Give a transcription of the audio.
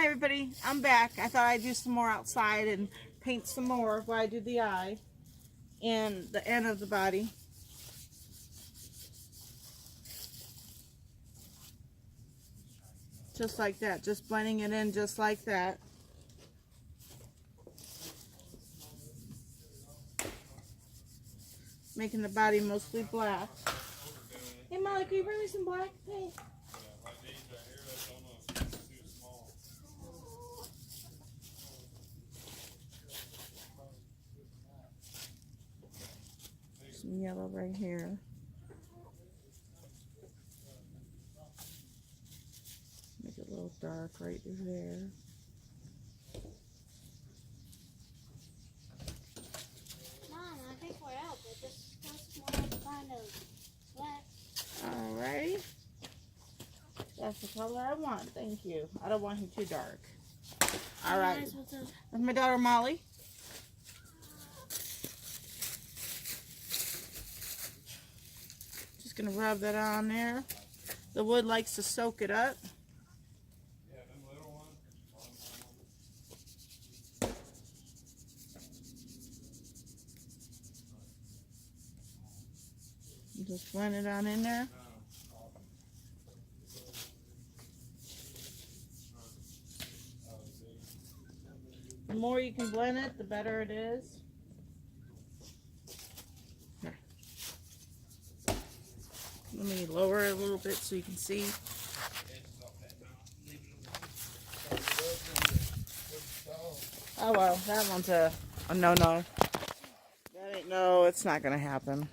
everybody, I'm back. I thought I'd do some more outside and paint some more while I do the eye and the end of the body. Just like that, just blending it in just like that. Making the body mostly black. Hey Molly, can you bring me some black paint? Some yellow right here. Make it a little dark right there. Mom, I think we're out, but this is more kind of black. Alrighty. That's the color I want. Thank you. I don't want him too dark. Alright. That's my daughter Molly. Just gonna rub that on there. The wood likes to soak it up. Just blend it on in there. The more you can blend it, the better it is. Here. Let me lower it a little bit so you can see. Oh well, that one's a no-no. That ain't no, it's not gonna happen.